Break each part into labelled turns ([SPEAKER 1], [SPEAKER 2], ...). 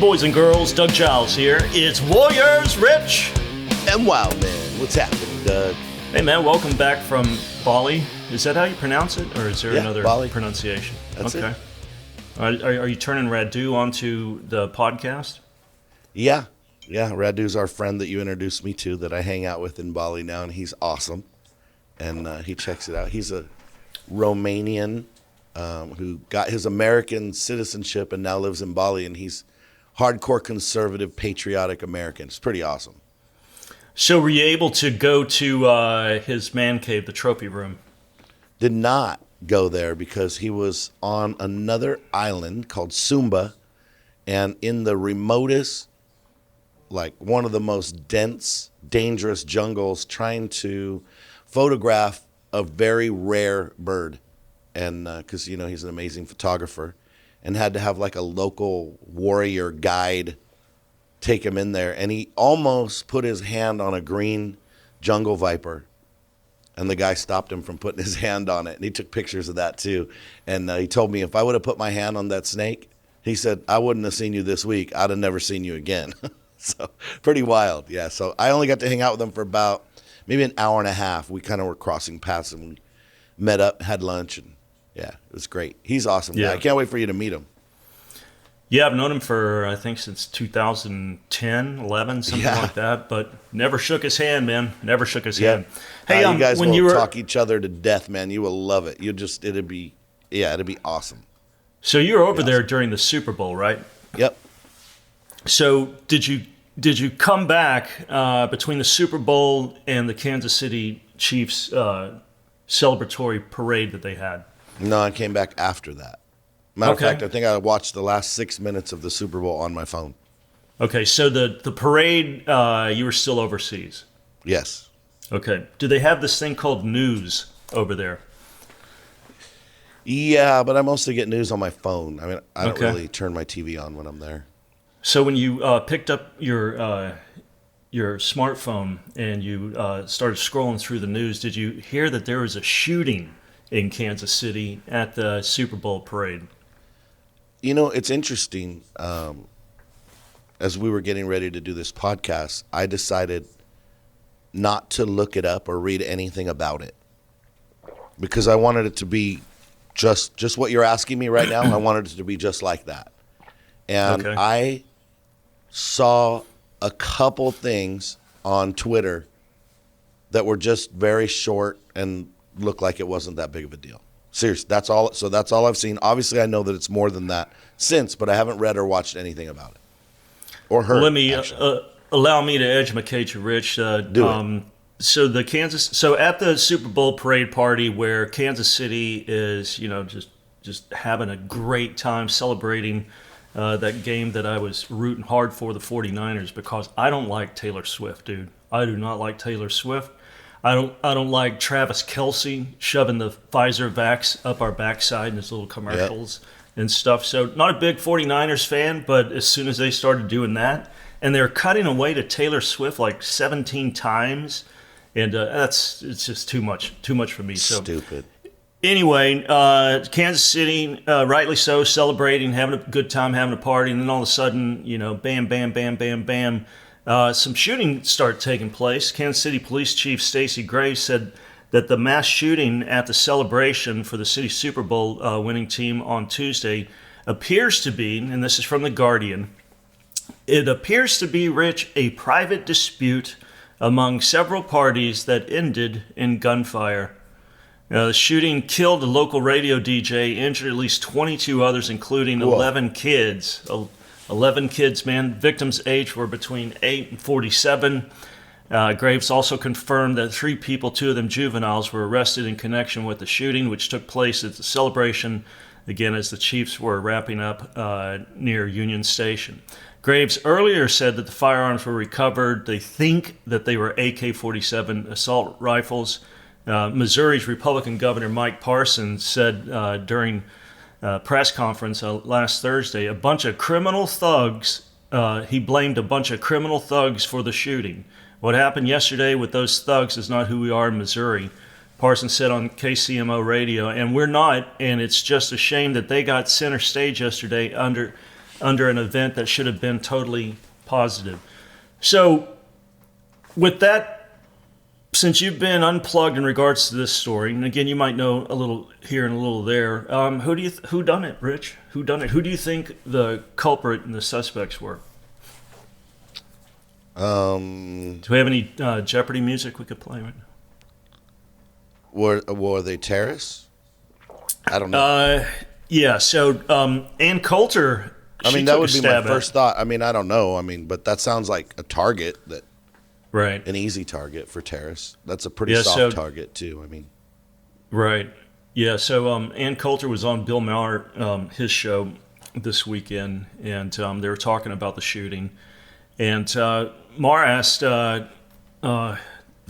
[SPEAKER 1] boys and girls, Doug Giles here. It's Warriors Rich
[SPEAKER 2] and Wildmen. What's happening, Doug?
[SPEAKER 1] Hey man, welcome back from Bali. Is that how you pronounce it, or is there another
[SPEAKER 2] Bali
[SPEAKER 1] pronunciation?
[SPEAKER 2] That's
[SPEAKER 1] okay.
[SPEAKER 2] It.
[SPEAKER 1] Are you turning Radu onto the podcast?
[SPEAKER 2] Yeah. Radu's our friend that you introduced me to that I hang out with in Bali now, and he's awesome. And he checks it out. He's a Romanian who got his American citizenship and now lives in Bali, and he's hardcore conservative, patriotic American. It's pretty awesome.
[SPEAKER 1] So were you able to go to his man cave, the trophy room?
[SPEAKER 2] Did not go there because he was on another island called Sumba, and in the remotest, like one of the most dense, dangerous jungles, trying to photograph a very rare bird. And because, he's an amazing photographer, and had to have like a local warrior guide take him in there. And he almost put his hand on a green jungle viper, and the guy stopped him from putting his hand on it. And he took pictures of that too. And he told me if I would have put my hand on that snake, he said, I wouldn't have seen you this week. I'd have never seen you again. So pretty wild. Yeah. So I only got to hang out with him for about maybe an hour and a half. We kind of were crossing paths, and we met up, had lunch, and yeah, it was great. He's awesome. Yeah. I can't wait for you to meet him.
[SPEAKER 1] Yeah, I've known him for, I think, since 2010, 11, something like that, but never shook his hand, man. Never shook his hand.
[SPEAKER 2] Hey, you guys will talk each other to death, man. You will love it. It'd be awesome.
[SPEAKER 1] So you were over there during the Super Bowl, right?
[SPEAKER 2] Yep.
[SPEAKER 1] So did you come back between the Super Bowl and the Kansas City Chiefs celebratory parade that they had?
[SPEAKER 2] No, I came back after that. Matter of fact, I think I watched the last 6 minutes of the Super Bowl on my phone. Okay,
[SPEAKER 1] so the parade, you were still overseas?
[SPEAKER 2] Yes.
[SPEAKER 1] Okay. Do they have this thing called news over there?
[SPEAKER 2] Yeah, but I mostly get news on my phone. I mean, I don't really turn my TV on when I'm there.
[SPEAKER 1] So when you picked up your smartphone and you started scrolling through the news, did you hear that there was a shooting in Kansas City at the Super Bowl parade?
[SPEAKER 2] It's interesting. As we were getting ready to do this podcast, I decided not to look it up or read anything about it because I wanted it to be just what you're asking me right now. I wanted it to be just like that. And I saw a couple things on Twitter that were just very short and looked like it wasn't that big of a deal. Seriously, that's all. So that's all I've seen. Obviously, I know that it's more than that since, but I haven't read or watched anything about it or heard.
[SPEAKER 1] Allow me to educate you, Rich.
[SPEAKER 2] Do it.
[SPEAKER 1] So at the Super Bowl parade party where Kansas City is, just having a great time celebrating that game that I was rooting hard for, the 49ers, because I don't like Taylor Swift, dude. I do not like Taylor Swift. I don't like Travis Kelce shoving the Pfizer vax up our backside in his little commercials and stuff. So not a big 49ers fan, but as soon as they started doing that, and they're cutting away to Taylor Swift like 17 times, and it's just too much for me. So
[SPEAKER 2] stupid.
[SPEAKER 1] Anyway, Kansas City, rightly so, celebrating, having a good time, having a party, and then all of a sudden, bam, bam, bam, bam, bam. Some shooting started taking place. Kansas City Police Chief Stacey Graves said that the mass shooting at the celebration for the city Super Bowl winning team on Tuesday appears to be, and this is from The Guardian, it appears to be, Rich, a private dispute among several parties that ended in gunfire. The shooting killed a local radio DJ, injured at least 22 others, including 11 kids. 11 kids, man. Victims' age were between 8 and 47. Graves also confirmed that 3 people, 2 of them juveniles, were arrested in connection with the shooting, which took place at the celebration, again, as the Chiefs were wrapping up near Union Station. Graves earlier said that the firearms were recovered. They think that they were AK-47 assault rifles. Missouri's Republican Governor Mike Parsons said during press conference last Thursday, a bunch of criminal thugs, he blamed a bunch of criminal thugs for the shooting. What happened yesterday with those thugs is not who we are in Missouri. Parsons said on KCMO radio, and we're not, and it's just a shame that they got center stage yesterday under under an event that should have been totally positive. So, with that, since you've been unplugged in regards to this story, and again, you might know a little here and a little there, who done it, Rich? Who done it? Who do you think the culprit and the suspects were? Do we have any Jeopardy music we could play right now?
[SPEAKER 2] Were they terrorists? I don't know.
[SPEAKER 1] Yeah. So Ann Coulter.
[SPEAKER 2] I mean, that would be my first thought. I mean, I don't know. I mean, but that sounds like a target
[SPEAKER 1] right.
[SPEAKER 2] An easy target for terrorists. That's a pretty soft target too. I mean,
[SPEAKER 1] right. Yeah. So Ann Coulter was on Bill Maher, his show this weekend, and they were talking about the shooting. And Maher asked the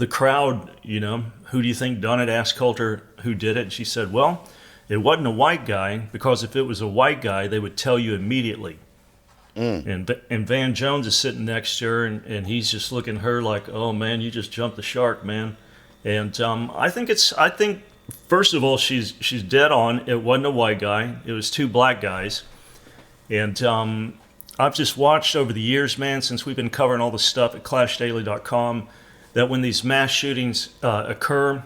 [SPEAKER 1] crowd, who do you think done it? Asked Coulter who did it. And she said, well, it wasn't a white guy, because if it was a white guy, they would tell you immediately. And Van Jones is sitting next to her, and he's just looking at her like, oh, man, you just jumped the shark, man. And I think first of all, she's dead on. It wasn't a white guy. It was two black guys. And I've just watched over the years, man, since we've been covering all the stuff at ClashDaily.com, that when these mass shootings occur,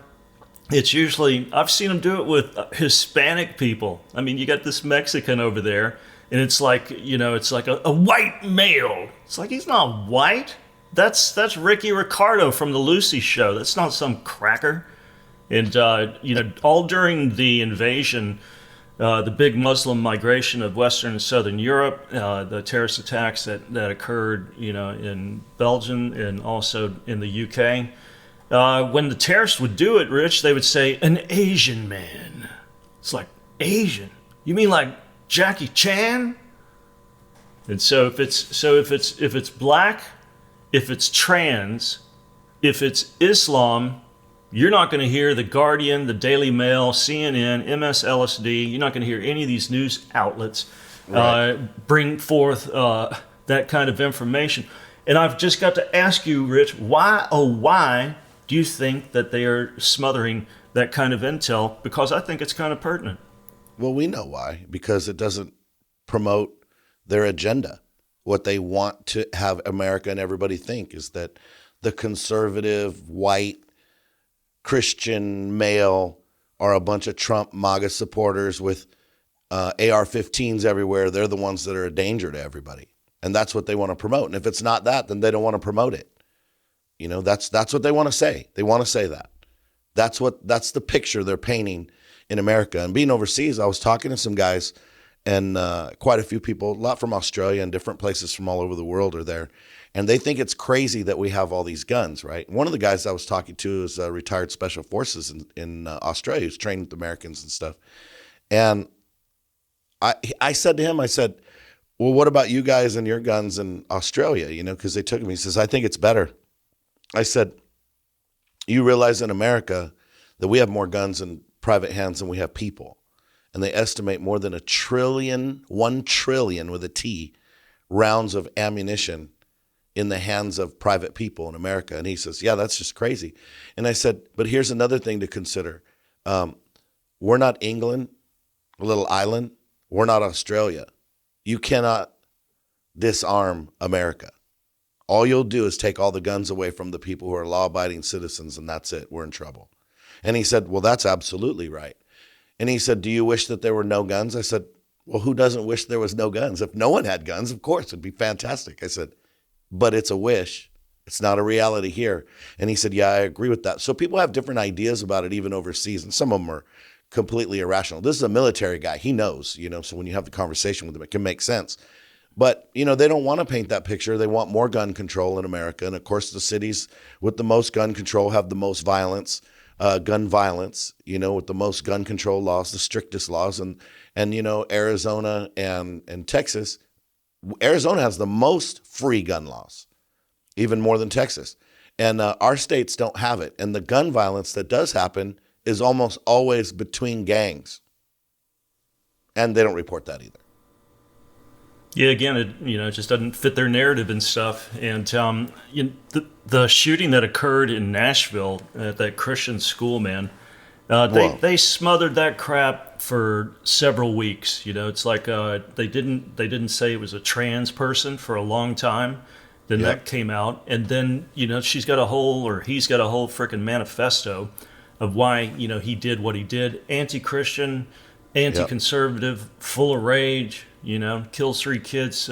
[SPEAKER 1] it's usually, I've seen them do it with Hispanic people. I mean, you got this Mexican over there, and it's like, it's like a white male. It's like, he's not white. That's Ricky Ricardo from the Lucy Show. That's not some cracker. And, all during the invasion, the big Muslim migration of Western and Southern Europe, the terrorist attacks that occurred, in Belgium and also in the UK. When the terrorists would do it, Rich, they would say, an Asian man. It's like, Asian? You mean like Jackie Chan? And so if it's black, if it's trans, if it's Islam, you're not going to hear The Guardian, the Daily Mail, CNN, MSLSD. You're not going to hear any of these news outlets bring forth that kind of information. And I've just got to ask you, Rich, why do you think that they are smothering that kind of intel? Because I think it's kind of pertinent.
[SPEAKER 2] Well, we know why. Because it doesn't promote their agenda. What they want to have America and everybody think is that the conservative, white, Christian male are a bunch of Trump MAGA supporters with AR-15s everywhere. They're the ones that are a danger to everybody. And that's what they want to promote. And if it's not that, then they don't want to promote it. That's what they want to say. They want to say that. That's the picture they're painting in America. And being overseas, I was talking to some guys, and quite a few people, a lot from Australia and different places from all over the world are there. And they think it's crazy that we have all these guns, right? One of the guys I was talking to is retired special forces in Australia, who's trained with Americans and stuff. And I said to him, well, what about you guys and your guns in Australia? Because they took me. He says, I think it's better. I said, you realize in America that we have more guns in private hands than we have people. And they estimate more than 1 trillion with a T, rounds of ammunition in the hands of private people in America. And he says, yeah, that's just crazy. And I said, but here's another thing to consider. We're not England, a little island. We're not Australia. You cannot disarm America. All you'll do is take all the guns away from the people who are law-abiding citizens, and that's it. We're in trouble. And he said, well, that's absolutely right. And he said, do you wish that there were no guns? I said, well, who doesn't wish there was no guns? If no one had guns, of course, it'd be fantastic. I said, but it's a wish. It's not a reality here. And he said, yeah, I agree with that. So people have different ideas about it, even overseas, and some of them are completely irrational. This is a military guy. He knows, so when you have the conversation with him, it can make sense. But, they don't want to paint that picture. They want more gun control in America. And, of course, the cities with the most gun control have the most violence, gun violence, with the most gun control laws, the strictest laws. And Arizona and Texas, Arizona has the most free gun laws, even more than Texas. And our states don't have it. And the gun violence that does happen is almost always between gangs. And they don't report that either.
[SPEAKER 1] Yeah, again, it just doesn't fit their narrative and stuff. And the shooting that occurred in Nashville at that Christian school, man, They smothered that crap for several weeks. It's like they didn't say it was a trans person for a long time. Then that came out, and then she's got a whole, or he's got a whole freaking manifesto of why he did what he did. Anti-Christian, anti-conservative, full of rage. Kills 3 kids,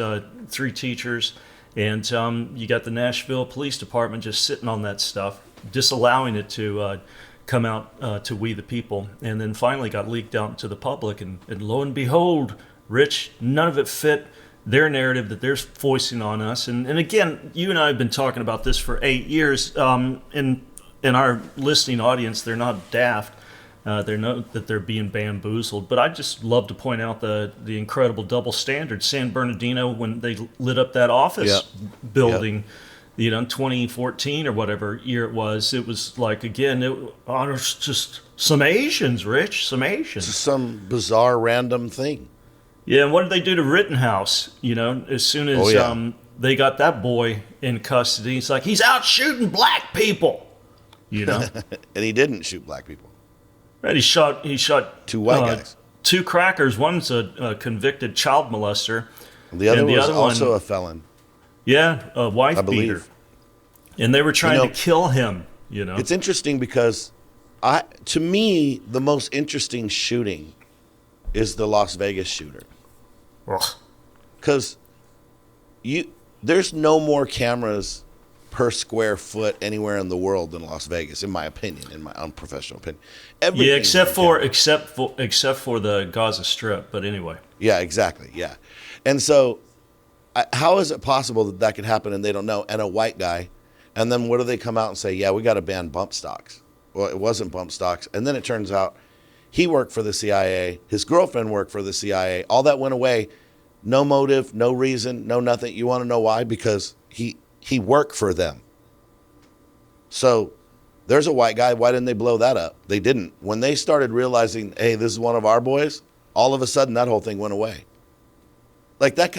[SPEAKER 1] 3 teachers, and you got the Nashville Police Department just sitting on that stuff, disallowing it to come out to we the people, and then finally got leaked out to the public, and lo and behold, Rich, none of it fit their narrative that they're foisting on us. And again, you and I have been talking about this for 8 years. In our listening audience, they're not daft. They know that they're being bamboozled. But I just love to point out the incredible double standard. San Bernardino, when they lit up that office building, in 2014 or whatever year it was like, again, it was just some Asians, Rich, some Asians.
[SPEAKER 2] Just some bizarre random thing.
[SPEAKER 1] Yeah, and what did they do to Rittenhouse? As soon as they got that boy in custody, it's like, he's out shooting black people.
[SPEAKER 2] And he didn't shoot black people.
[SPEAKER 1] Right, he shot
[SPEAKER 2] 2 white guys.
[SPEAKER 1] 2 crackers. One's a convicted child molester.
[SPEAKER 2] The other was also a felon.
[SPEAKER 1] Yeah, a wife beater. And they were trying to kill him.
[SPEAKER 2] It's interesting because to me, the most interesting shooting is the Las Vegas shooter. Because there's no more cameras per square foot anywhere in the world than Las Vegas, in my opinion, in my unprofessional opinion.
[SPEAKER 1] Except for the Gaza Strip, but anyway.
[SPEAKER 2] Yeah, exactly. Yeah, and so how is it possible that could happen and they don't know? And a white guy, and then what do they come out and say? Yeah, we got to ban bump stocks. Well, it wasn't bump stocks, and then it turns out he worked for the CIA. His girlfriend worked for the CIA. All that went away. No motive, no reason, no nothing. You want to know why? Because he worked for them. So there's a white guy. Why didn't they blow that up? They didn't. When they started realizing, hey, this is one of our boys, all of a sudden that whole thing went away. Like that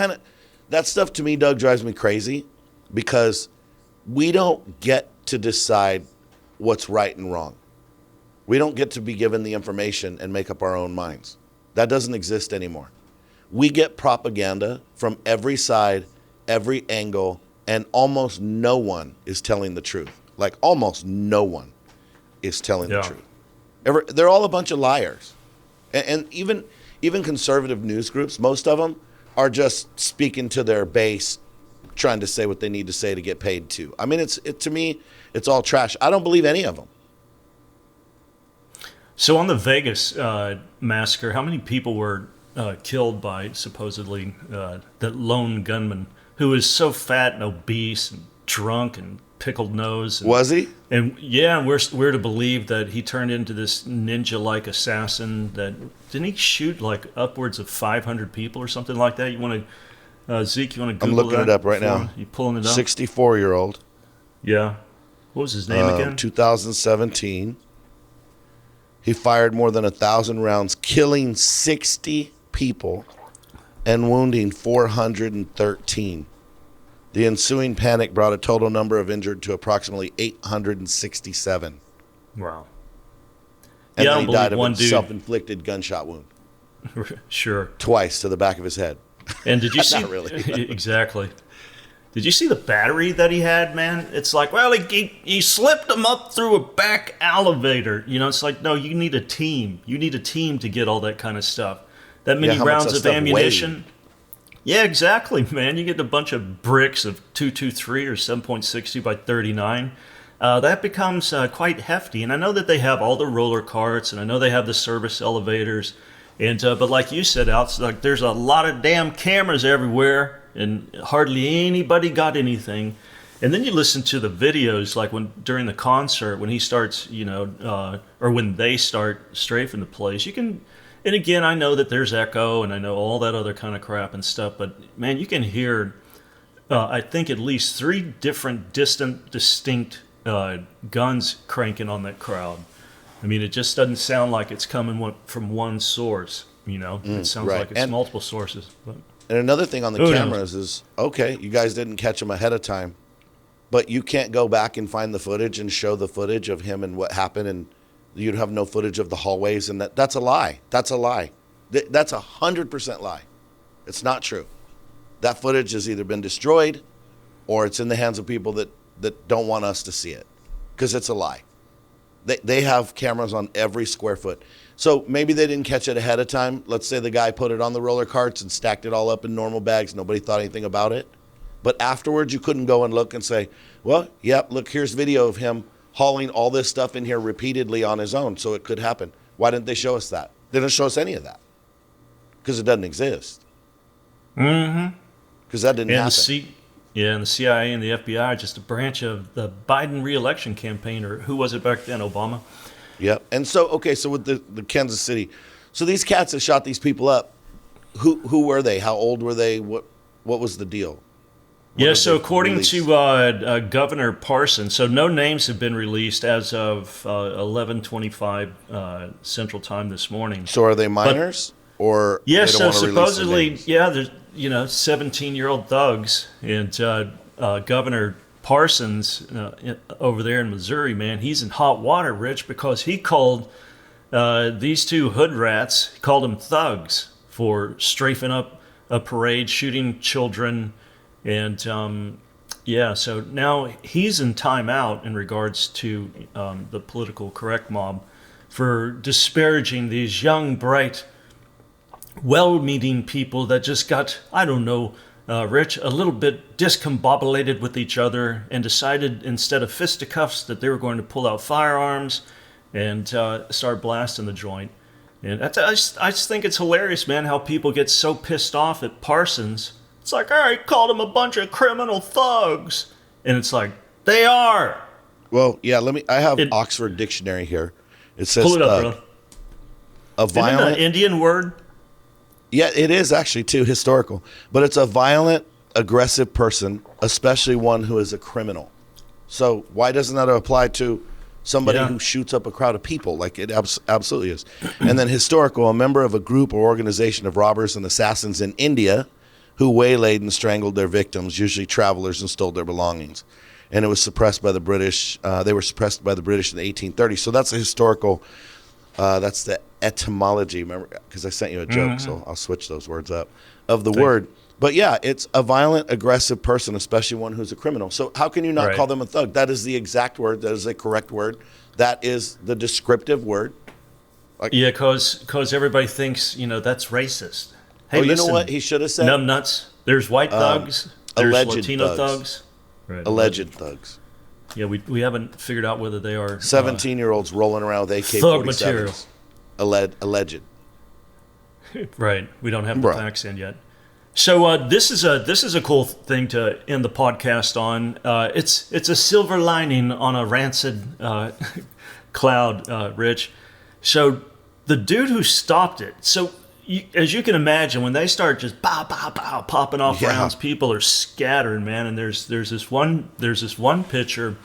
[SPEAKER 2] stuff to me, Doug, drives me crazy, because we don't get to decide what's right and wrong. We don't get to be given the information and make up our own minds. That doesn't exist anymore. We get propaganda from every side, every angle, and almost no one is telling the truth. Like, almost no one is telling the truth. They're all a bunch of liars. And even conservative news groups, most of them are just speaking to their base, trying to say what they need to say to get paid too. I mean, to me, it's all trash. I don't believe any of them.
[SPEAKER 1] So on the Vegas massacre, how many people were killed by supposedly that lone gunman who was so fat and obese and drunk and pickled nose?
[SPEAKER 2] Was he?
[SPEAKER 1] And yeah, we're to believe that he turned into this ninja-like assassin. Didn't he shoot like upwards of 500 people or something like that? You want to, Zeke? You want to Google that?
[SPEAKER 2] I'm looking it up right now.
[SPEAKER 1] You pulling it up?
[SPEAKER 2] 64-year-old.
[SPEAKER 1] Yeah. What was his name again? 2017.
[SPEAKER 2] He fired more than 1,000 rounds, killing 60 people and wounding 413. The ensuing panic brought a total number of injured to approximately 867.
[SPEAKER 1] Wow.
[SPEAKER 2] And then he died of a self-inflicted gunshot wound.
[SPEAKER 1] Sure.
[SPEAKER 2] Twice to the back of his head.
[SPEAKER 1] And did you see?
[SPEAKER 2] Not really.
[SPEAKER 1] Exactly. Did you see the battery that he had, man? It's like, well, he slipped him up through a back elevator. It's like, no, you need a team. You need a team to get all that kind of stuff. That many rounds of ammunition.
[SPEAKER 2] Weighed.
[SPEAKER 1] Yeah, exactly, man. You get a bunch of bricks of 223 or 7.60 by 39. That becomes quite hefty. And I know that they have all the roller carts, and I know they have the service elevators. And but like you said, Alex, like there's a lot of damn cameras everywhere, and hardly anybody got anything. And then you listen to the videos, like during the concert, when he starts, or when they start strafing the place. You can. And again, I know that there's echo, and I know all that other kind of crap and stuff, but man, you can hear, I think, at least 3 different distinct guns cranking on that crowd. I mean, it just doesn't sound like it's coming from one source, It sounds like it's multiple sources. But.
[SPEAKER 2] And another thing on the cameras is, okay, you guys didn't catch him ahead of time, but you can't go back and find the footage and show the footage of him and what happened You'd have no footage of the hallways, and that's a lie. That's a lie. That's 100% lie. It's not true. That footage has either been destroyed or it's in the hands of people that don't want us to see it, because it's a lie. They have cameras on every square foot. So maybe they didn't catch it ahead of time. Let's say the guy put it on the roller carts and stacked it all up in normal bags. Nobody thought anything about it. But afterwards, you couldn't go and look and say, well, yep, look, here's video of him hauling all this stuff in here repeatedly on his own, so it could happen. Why didn't they show us that? They didn't show us any of that because it doesn't exist.
[SPEAKER 1] Mm-hmm.
[SPEAKER 2] Because that didn't happen.
[SPEAKER 1] And the CIA and the FBI are just a branch of the Biden re-election campaign, or who was it back then, Obama?
[SPEAKER 2] Yep. And so, okay, so with the Kansas City, so these cats that shot these people up, who were they? How old were they? What was the deal?
[SPEAKER 1] So according to Governor Parsons, so no names have been released as of 11:25 Central Time this morning.
[SPEAKER 2] So are they minors? Or
[SPEAKER 1] yeah,
[SPEAKER 2] they don't
[SPEAKER 1] so
[SPEAKER 2] want to
[SPEAKER 1] supposedly,
[SPEAKER 2] release their names?
[SPEAKER 1] there's 17-year-old thugs, and Governor Parsons over there in Missouri, man, he's in hot water, Rich, because he called these two hood rats, he called them thugs for strafing up a parade, shooting children. And so now he's in timeout in regards to the political correct mob for disparaging these young, bright, well-meaning people that just got, I don't know, Rich, a little bit discombobulated with each other and decided instead of fisticuffs that they were going to pull out firearms and start blasting the joint. And I just think it's hilarious, man, how people get so pissed off at Parsons. It's like, all right, called them a bunch of criminal thugs. And it's like, they are.
[SPEAKER 2] Well, yeah, I have Oxford Dictionary here. It says
[SPEAKER 1] pull it up, bro.
[SPEAKER 2] A violent...
[SPEAKER 1] Isn't it an Indian word?
[SPEAKER 2] Yeah, it is actually, too, historical. But it's a violent, aggressive person, especially one who is a criminal. So why doesn't that apply to somebody who shoots up a crowd of people? Like, it absolutely is. And then historical, a member of a group or organization of robbers and assassins in India who waylaid and strangled their victims, usually travelers, and stole their belongings. And it was suppressed by the British. They were suppressed by the British in the 1830s. So that's a historical, that's the etymology, remember, because I sent you a joke, so I'll switch those words up, of the word. But yeah, it's a violent, aggressive person, especially one who's a criminal. So how can you not call them a thug? That is the exact word. That is a correct word. That is the descriptive word.
[SPEAKER 1] Because everybody thinks, that's racist. Hey,
[SPEAKER 2] you know what he should have said?
[SPEAKER 1] Numbnuts. There's white thugs. There's
[SPEAKER 2] alleged
[SPEAKER 1] Latino thugs. Right.
[SPEAKER 2] Alleged thugs.
[SPEAKER 1] Yeah, we haven't figured out whether they are
[SPEAKER 2] 17-year-olds rolling around with AK-47s.
[SPEAKER 1] thug material.
[SPEAKER 2] Alleged.
[SPEAKER 1] Right. We don't have the facts in yet. So this is a cool thing to end the podcast on. It's a silver lining on a rancid cloud, Rich. So the dude who stopped it. So as you can imagine, when they start just pow pow pow popping off rounds, people are scattering, man. And there's this one picture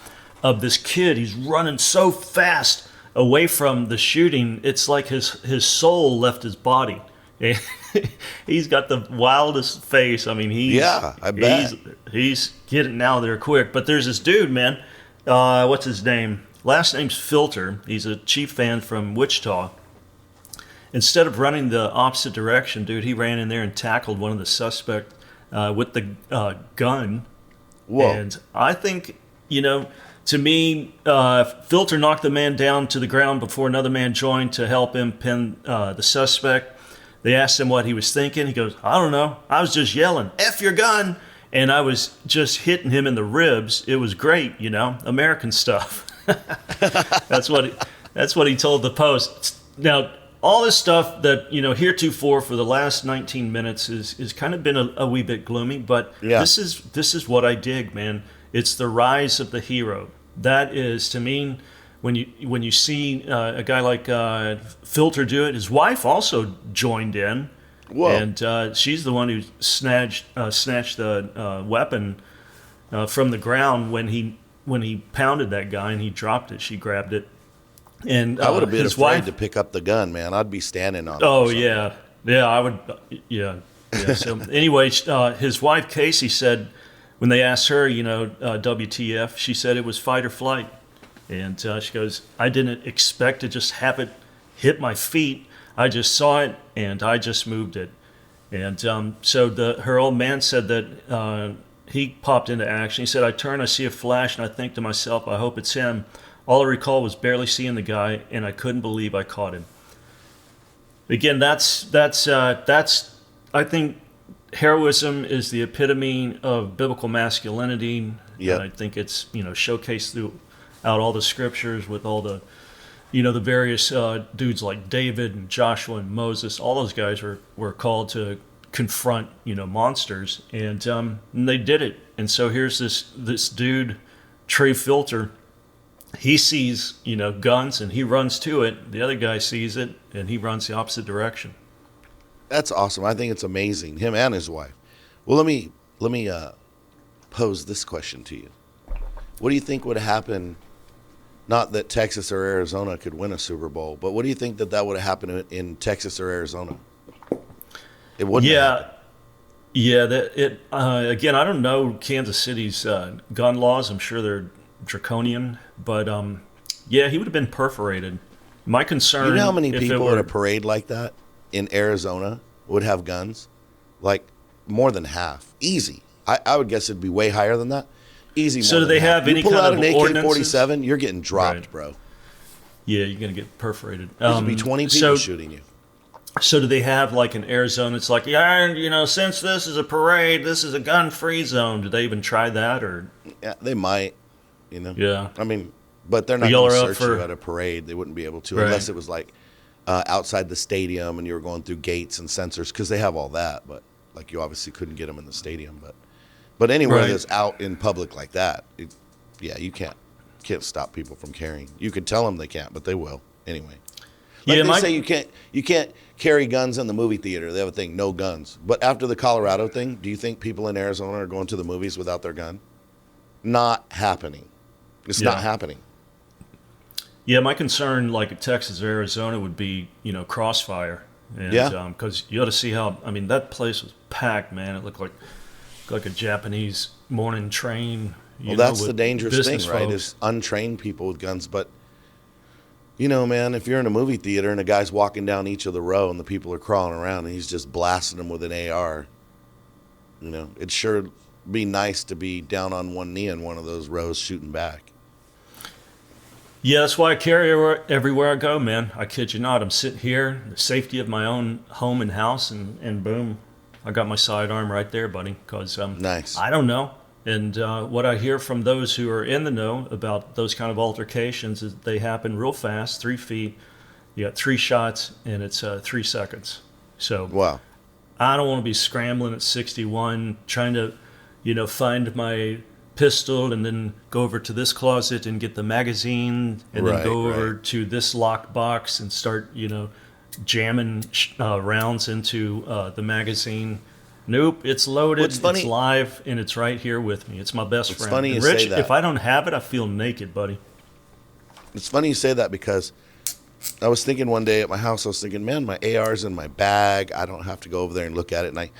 [SPEAKER 1] of this kid. He's running so fast away from the shooting. It's like his soul left his body. He's got the wildest face. I mean,
[SPEAKER 2] I bet.
[SPEAKER 1] He's getting out of there quick. But there's this dude, man. What's his name? Last name's Filter. He's a chief fan from Wichita. Instead of running the opposite direction, dude, he ran in there and tackled one of the suspects with the gun.
[SPEAKER 2] Whoa.
[SPEAKER 1] And I think, to me, Filter knocked the man down to the ground before another man joined to help him pin the suspect. They asked him what he was thinking. He goes, I don't know. I was just yelling, F your gun. And I was just hitting him in the ribs. It was great, American stuff. That's what he told the Post. Now, all this stuff that, heretofore for the last 19 minutes is kind of been a wee bit gloomy, but this is what I dig, man. It's the rise of the hero. That is, to me, when you see a guy like Filter do it, his wife also joined in. Whoa. And she's the one who snatched the weapon from the ground when he pounded that guy and he dropped it. She grabbed it. And
[SPEAKER 2] I would have been afraid to pick up the gun, man. I'd be standing on it.
[SPEAKER 1] Oh, yeah. Yeah, I would. Yeah. So anyway, his wife, Casey, said when they asked her, WTF, she said it was fight or flight. And she goes, I didn't expect to just have it hit my feet. I just saw it and I just moved it. And so her old man said that he popped into action. He said, I turn, I see a flash, and I think to myself, I hope it's him. All I recall was barely seeing the guy, and I couldn't believe I caught him. Again, that's I think heroism is the epitome of biblical masculinity.
[SPEAKER 2] Yep.
[SPEAKER 1] I think it's showcased throughout all the scriptures with all the the various dudes like David and Joshua and Moses. All those guys were called to confront monsters, and they did it. And so here's this dude, Trey Filter. He sees guns and he runs to it. The other guy sees it and he runs the opposite direction.
[SPEAKER 2] That's awesome. I think it's amazing. Him and his wife. Well, let me pose this question to you. What do you think would happen? Not that Texas or Arizona could win a Super Bowl, but what do you think that would have happened in Texas or Arizona? It wouldn't.
[SPEAKER 1] Yeah. Again, I don't know Kansas City's gun laws. I'm sure they're draconian, but he would have been perforated. My concern.
[SPEAKER 2] You know how many people at a parade like that in Arizona would have guns? Like more than half. Easy. I would guess it'd be way higher than that. Easy.
[SPEAKER 1] So do they have any kind of ordinances?
[SPEAKER 2] Pull out an AK-47, you're getting dropped,
[SPEAKER 1] right,
[SPEAKER 2] bro.
[SPEAKER 1] Yeah, you're gonna get perforated.
[SPEAKER 2] There'd be 20 people shooting you.
[SPEAKER 1] So do they have, like in Arizona, it's like, since this is a parade, this is a gun-free zone. Do they even try that, or?
[SPEAKER 2] Yeah, they might.
[SPEAKER 1] Yeah.
[SPEAKER 2] I mean, but they're not going to search you at a parade. They wouldn't be able to unless it was like outside the stadium and you were going through gates and sensors, because they have all that. But like you obviously couldn't get them in the stadium. But anywhere that's out in public like that, you can't stop people from carrying. You could tell them they can't, but they will anyway. Like they say you can't carry guns in the movie theater. They have a thing, no guns. But after the Colorado thing, do you think people in Arizona are going to the movies without their gun? Not happening. It's not happening.
[SPEAKER 1] Yeah, my concern, like at Texas or Arizona, would be, crossfire. And, because you ought to see how, that place was packed, man. It looked like a Japanese morning train.
[SPEAKER 2] Well, that's the dangerous thing, right? Is untrained people with guns. But, man, if you're in a movie theater and a guy's walking down each of the row and the people are crawling around and he's just blasting them with an AR, it'd sure be nice to be down on one knee in one of those rows shooting back.
[SPEAKER 1] Yeah, that's why I carry everywhere I go, man. I kid you not. I'm sitting here, the safety of my own home and house, and boom, I got my sidearm right there, buddy. Because
[SPEAKER 2] nice.
[SPEAKER 1] I don't know. And what I hear from those who are in the know about those kind of altercations is they happen real fast, 3 feet. You got 3 shots, and it's 3 seconds. So
[SPEAKER 2] wow.
[SPEAKER 1] I don't want to be scrambling at 61, trying to, find my pistol and then go over to this closet and get the magazine and then go over to this lock box and start, jamming rounds into the magazine. Nope, it's loaded, it's live, and it's right here with me. It's my best friend.
[SPEAKER 2] Funny you
[SPEAKER 1] Rich,
[SPEAKER 2] say that.
[SPEAKER 1] If I don't have it, I feel naked, buddy.
[SPEAKER 2] It's funny you say that because I was thinking one day at my house, I was thinking, man, my AR's in my bag. I don't have to go over there and look at it. And I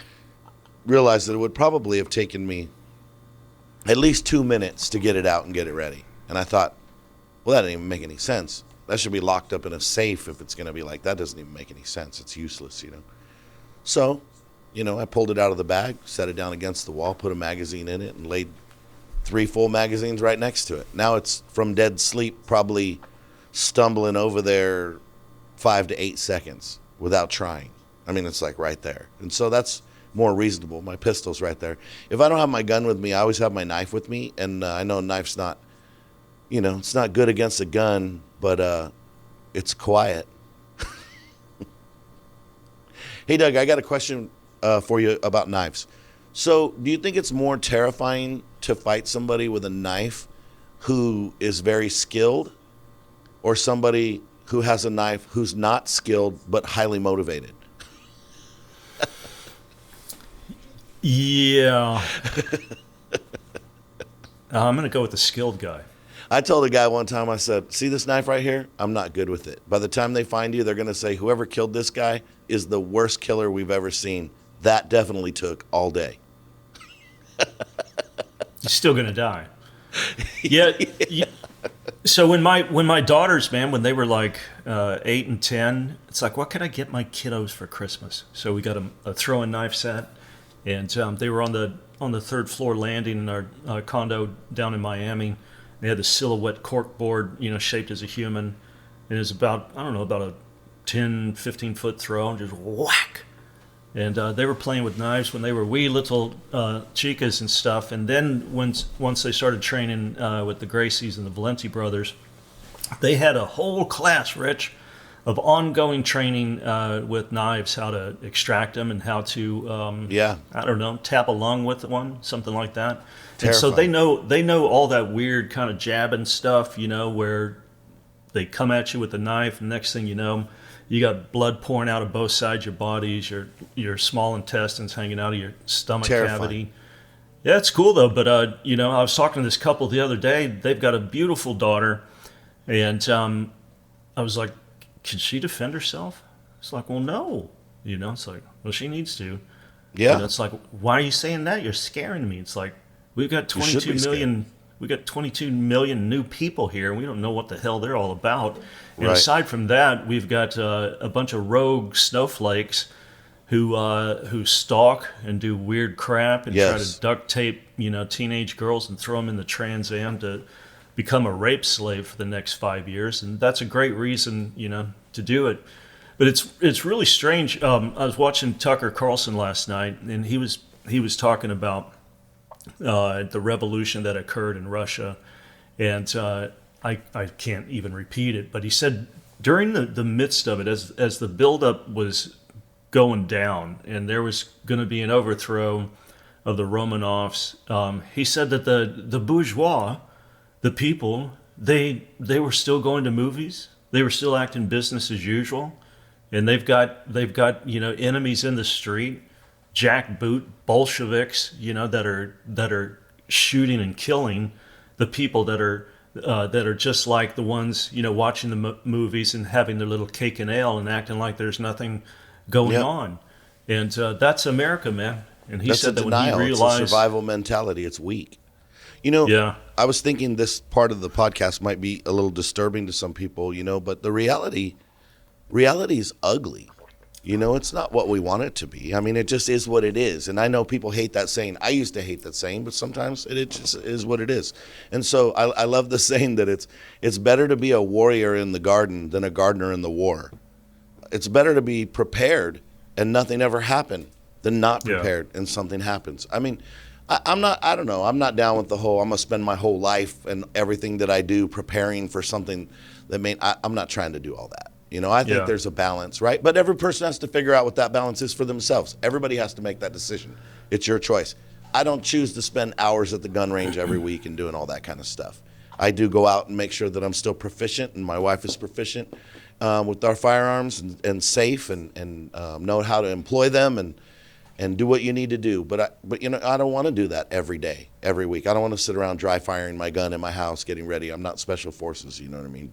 [SPEAKER 2] realized that it would probably have taken me at least 2 minutes to get it out and get it ready. And I thought, well, that didn't even make any sense. That should be locked up in a safe if it's going to be like that. Doesn't even make any sense. It's useless, So, I pulled it out of the bag, set it down against the wall, put a magazine in it, and laid 3 full magazines right next to it. Now it's from dead sleep, probably stumbling over there 5 to 8 seconds without trying. It's like right there. And so that's more reasonable. My pistol's right there. If I don't have my gun with me, I always have my knife with me. And I know a knife's not, it's not good against a gun, but it's quiet. Hey, Doug, I got a question for you about knives. So do you think it's more terrifying to fight somebody with a knife who is very skilled, or somebody who has a knife who's not skilled but highly motivated?
[SPEAKER 1] Yeah. I'm going to go with the skilled guy.
[SPEAKER 2] I told a guy one time, I said, see this knife right here? I'm not good with it. By the time they find you, they're going to say, whoever killed this guy is the worst killer we've ever seen. That definitely took all day.
[SPEAKER 1] You're still going to die. Yeah. So when my daughters, man, when they were like 8 and 10, it's like, what can I get my kiddos for Christmas? So we got a throwing knife set, and they were on the third floor landing in our condo down in Miami. They had the silhouette cork board, shaped as a human, and it was about, I don't know, about a 10, 15-foot throw, and just whack. And they were playing with knives when they were wee little chicas and stuff. And then once they started training with the Gracies and the Valenti brothers, they had a whole class, Rich, of ongoing training with knives, how to extract them and how to, I don't know, tap a lung with one, something like that.
[SPEAKER 2] Terrifying.
[SPEAKER 1] And so they know all that weird kind of jabbing stuff, where they come at you with a knife, and next thing you know, you got blood pouring out of both sides of your bodies, your small intestines hanging out of your stomach cavity. Yeah, it's cool though. But I was talking to this couple the other day. They've got a beautiful daughter, and I was like, "Can she defend herself?" It's like, "Well, no." It's like, "Well, she needs to."
[SPEAKER 2] Yeah.
[SPEAKER 1] It's like, "Why are you saying that? You're scaring me." It's like, we've got 22 million. We got 22 million new people here, and we don't know what the hell they're all about. And
[SPEAKER 2] Right.
[SPEAKER 1] aside from that, we've got a bunch of rogue snowflakes who stalk and do weird crap and try to duct tape, teenage girls and throw them in the Trans Am to become a rape slave for the next 5 years. And that's a great reason, to do it. But it's really strange. I was watching Tucker Carlson last night, and he was talking about the revolution that occurred in Russia, and I can't even repeat it, but he said during the midst of it, as the buildup was going down, and there was going to be an overthrow of the Romanovs, he said that the bourgeois, the people, they were still going to movies, they were still acting business as usual, and they've got enemies in the street, jackboot Bolsheviks, that are shooting and killing the people that are just like the ones watching the movies and having their little cake and ale and acting like there's nothing going on, and that's America, man. And he said that when he realized,
[SPEAKER 2] it's a survival mentality, it's weak. I was thinking this part of the podcast might be a little disturbing to some people, but the reality is ugly. It's not what we want it to be. I mean, it just is what it is. And I know people hate that saying. I used to hate that saying, but sometimes it just is what it is. And so I love the saying that it's better to be a warrior in the garden than a gardener in the war. It's better to be prepared and nothing ever happen than not prepared and something happens. I mean, I'm not down with the whole, I'm going to spend my whole life and everything that I do preparing for something that I'm not trying to do all that. I think there's a balance, right? But every person has to figure out what that balance is for themselves. Everybody has to make that decision. It's your choice. I don't choose to spend hours at the gun range every week and doing all that kind of stuff. I do go out and make sure that I'm still proficient, and my wife is proficient with our firearms and safe and know how to employ them and do what you need to do. But I don't want to do that every day, every week. I don't want to sit around dry firing my gun in my house getting ready. I'm not special forces, you know what I mean?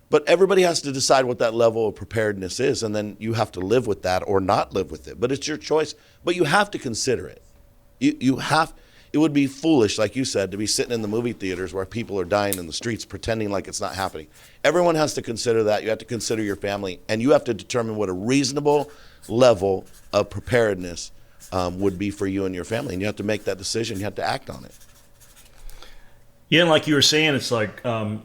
[SPEAKER 2] But everybody has to decide what that level of preparedness is, and then you have to live with that or not live with it. But it's your choice. But you have to consider it. It would be foolish, like you said, to be sitting in the movie theaters where people are dying in the streets pretending like it's not happening. Everyone has to consider that. You have to consider your family, and you have to determine what a reasonable level of preparedness would be for you and your family. And you have to make that decision. You have to act on it.
[SPEAKER 1] Yeah, and like you were saying, it's like I'm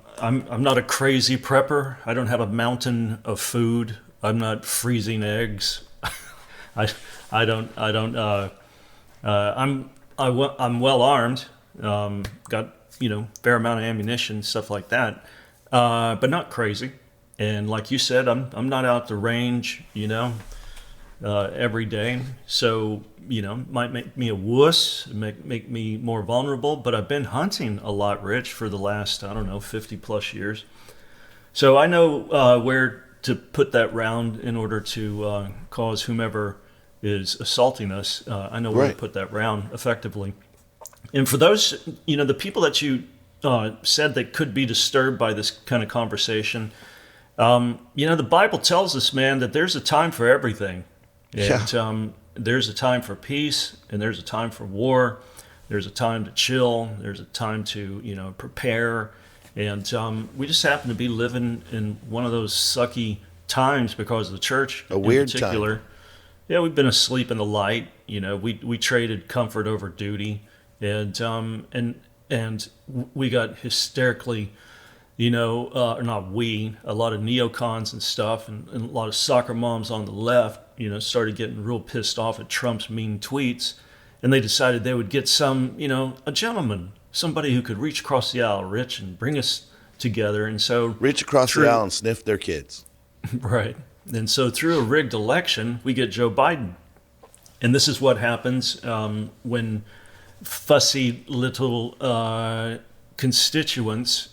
[SPEAKER 1] not a crazy prepper. I don't have a mountain of food. I'm not freezing eggs. I'm well armed. Got fair amount of ammunition, stuff like that, but not crazy. And like you said, I'm not out the range, every day. So might make me a wuss, make me more vulnerable. But I've been hunting a lot, Rich, for the last 50 plus years. So I know where to put that round in order to cause whomever is assaulting us. I know where to put that round effectively. And for those, the people that you said that could be disturbed by this kind of conversation, the Bible tells us, man, that there's a time for everything. And there's a time for peace, and there's a time for war. There's a time to chill. There's a time to, prepare. And we just happened to be living in one of those sucky times because of the church.
[SPEAKER 2] A weird
[SPEAKER 1] in particular.
[SPEAKER 2] time.
[SPEAKER 1] Yeah, we've been asleep in the light. We traded comfort over duty, and we got hysterically, or not we, a lot of neocons and stuff, and a lot of soccer moms on the left, started getting real pissed off at Trump's mean tweets, and they decided they would get a gentleman, somebody who could reach across the aisle, Rich, and bring us together. And so
[SPEAKER 2] Reach across the aisle and sniff their kids.
[SPEAKER 1] right. And so through a rigged election, we get Joe Biden. And this is what happens when fussy little constituents,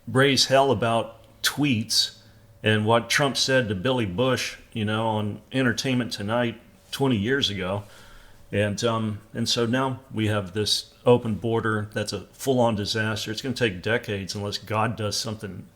[SPEAKER 1] raise hell about tweets and what Trump said to Billy Bush, on Entertainment Tonight 20 years ago. And so now we have this open border that's a full-on disaster. It's going to take decades unless God does something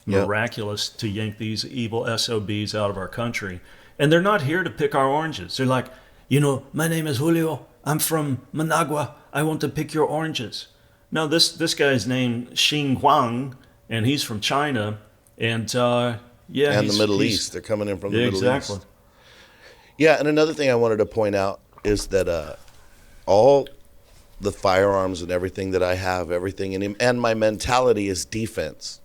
[SPEAKER 1] miraculous to yank these evil SOBs out of our country. And they're not here to pick our oranges. They're like, my name is Julio. I'm from Managua. I want to pick your oranges. No, this guy's named Xing Huang, and he's from China. And
[SPEAKER 2] the Middle East. They're coming in from the Middle
[SPEAKER 1] exactly.
[SPEAKER 2] East. Yeah, and another thing I wanted to point out is that all the firearms and everything that I have, and my mentality is defense.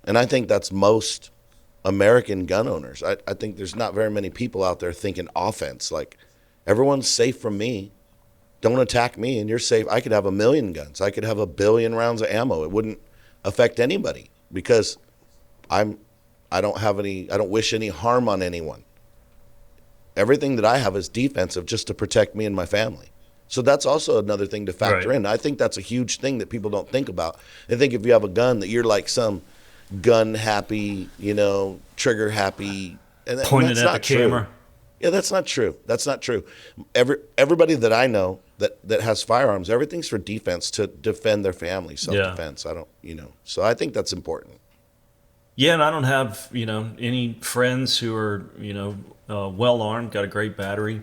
[SPEAKER 2] And I think that's most American gun owners. I think there's not very many people out there thinking offense. Like, everyone's safe from me. Don't attack me and you're safe. I could have 1 million guns. I could have 1 billion rounds of ammo. It wouldn't affect anybody because I don't wish any harm on anyone. Everything that I have is defensive just to protect me and my family. So that's also another thing to factor in. I think that's a huge thing that people don't think about. They think if you have a gun that you're like some gun happy, trigger happy. And
[SPEAKER 1] pointed
[SPEAKER 2] that's
[SPEAKER 1] at
[SPEAKER 2] not
[SPEAKER 1] the
[SPEAKER 2] true.
[SPEAKER 1] camera.
[SPEAKER 2] Yeah, that's not true. That's not true. Everybody that I know that has firearms, everything's for defense, to defend their family, self-defense. Yeah. So I think that's important.
[SPEAKER 1] Yeah, and I don't have, any friends who are, well armed, got a great battery.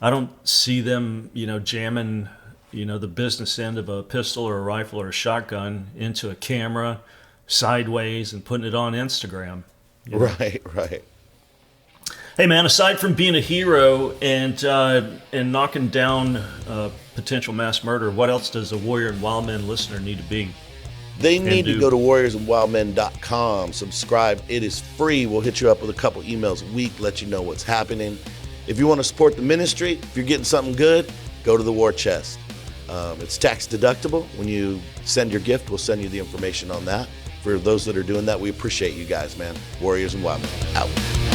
[SPEAKER 1] I don't see them, jamming, the business end of a pistol or a rifle or a shotgun into a camera sideways and putting it on Instagram.
[SPEAKER 2] Right.
[SPEAKER 1] Hey, man, aside from being a hero and knocking down potential mass murder, what else does a Warrior and Wildmen listener need to be?
[SPEAKER 2] They need to go to warriorsandwildmen.com, subscribe. It is free. We'll hit you up with a couple emails a week, let you know what's happening. If you want to support the ministry, if you're getting something good, go to the War Chest. It's tax deductible. When you send your gift, we'll send you the information on that. For those that are doing that, we appreciate you guys, man. Warriors and Wildmen, out.